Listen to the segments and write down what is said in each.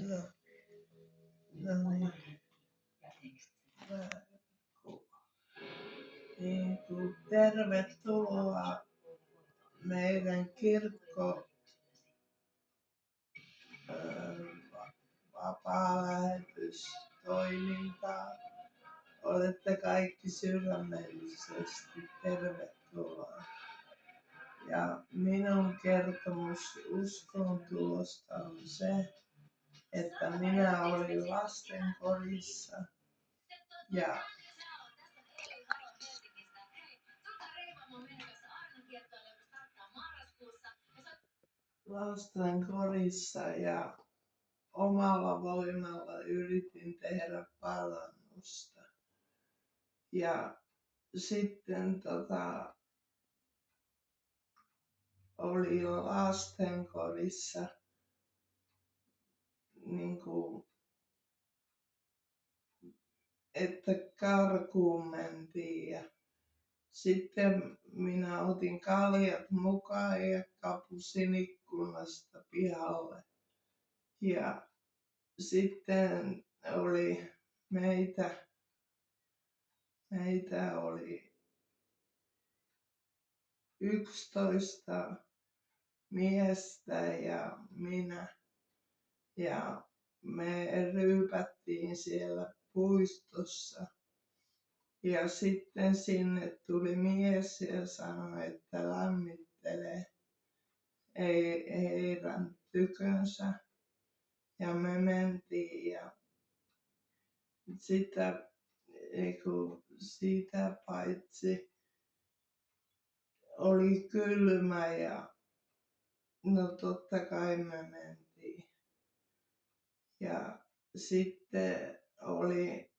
No, no niin. Tervetuloa meidän kirkko vapaa-lähetystoimintaan. Olette kaikki sydämellisesti tervetuloa. Ja minun kertomus uskontulosta on se, että minä olin lastenkodissa ja omalla voimalla yritin tehdä parannusta. Ja sitten oli lastenkodissa että karkuun mentiin ja sitten minä otin kaljat mukaan ja kapusin ikkunasta pihalle. Ja sitten oli meitä oli 11 miestä ja minä. Ja me ryypättiin siellä puistossa. Ja sitten sinne tuli mies ja sanoi, että lämmittelee heidän tykönsä. Ja me mentiin ja sitä paitsi oli kylmä ja no totta kai me mentiin. Ja sitten oli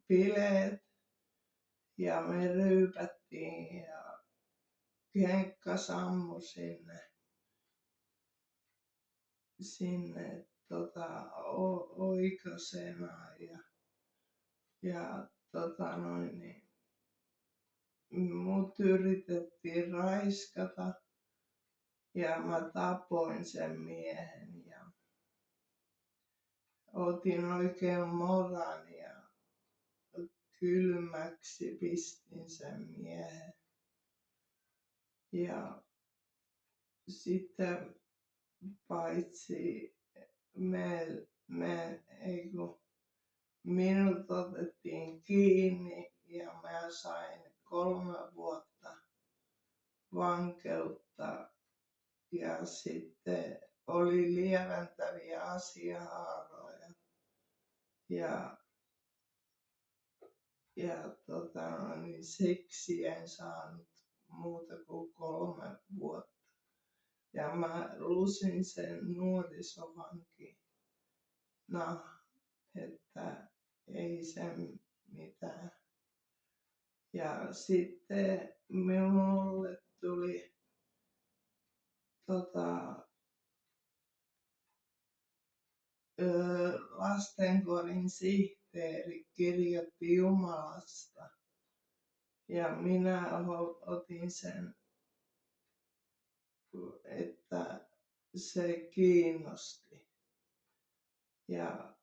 bileet ja me ryypättiin ja kenkka sammui sinne oikaisemaan ja mut yritettiin raiskata ja mä tapoin sen miehen ja otin oikein moran ja kylmäksi pistin sen miehen. Ja sitten paitsi minut otettiin kiinni ja mä sain 3 vuotta vankeutta ja sitten oli lieventäviä asiahaaroja siksi en saanut muuta kuin 3 vuotta. Ja mä lusin sen nuorisovankina, että ei sen mitään. Ja sitten minulle tuli lastenkodin sihteeri kirjoitti Jumalasta ja minä otin sen, että se kiinnosti. Ja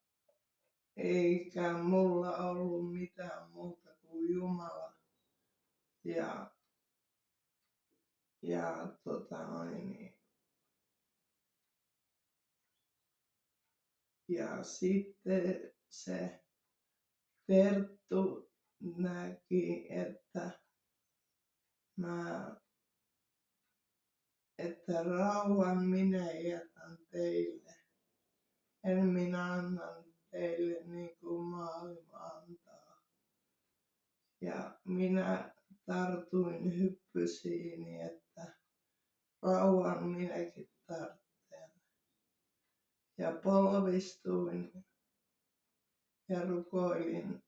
eikä mulla ollut mitään muuta kuin Jumala. Ja sitten se Terttu näki, että rauhan minä jätän teille. En minä annan teille niin kuin maailma antaa. Ja minä tartuin hyppysiini, että rauhan minäkin tarvitsen. Ja polvistuin ja rukoilin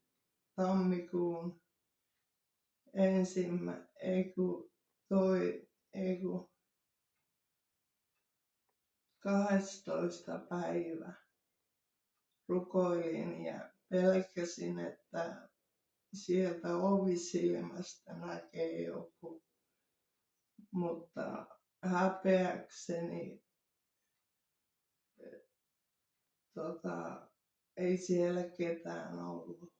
tammikuun 12. päivä rukoilin ja pelkäsin, että sieltä ovisilmästä näkee joku. Mutta häpeäkseni ei siellä ketään ollut.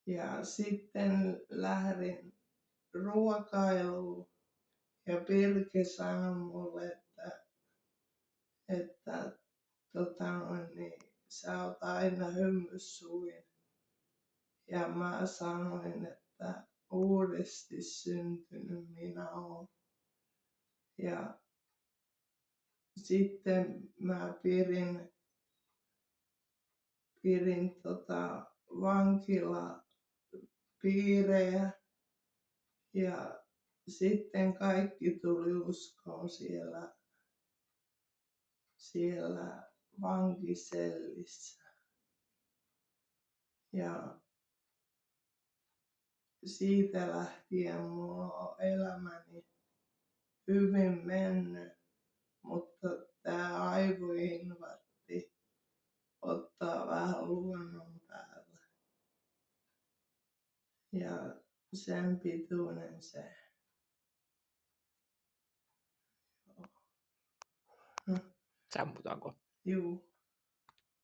Ja sitten lähdin ruokailuun ja Pirke sanoi mulle, että sä oot aina hymyssuin. Ja mä sanoin, että uudesti syntynyt minä oon. Ja sitten mä pirin vankilapiirejä ja sitten kaikki tuli uskoon siellä vankisellissä. Ja siitä lähtien mulla on elämäni hyvin mennyt, mutta tää aivoinfarkti ottaa vähän luonnon päällä. Ja sen pituinen se. Sammutaanko? Juu.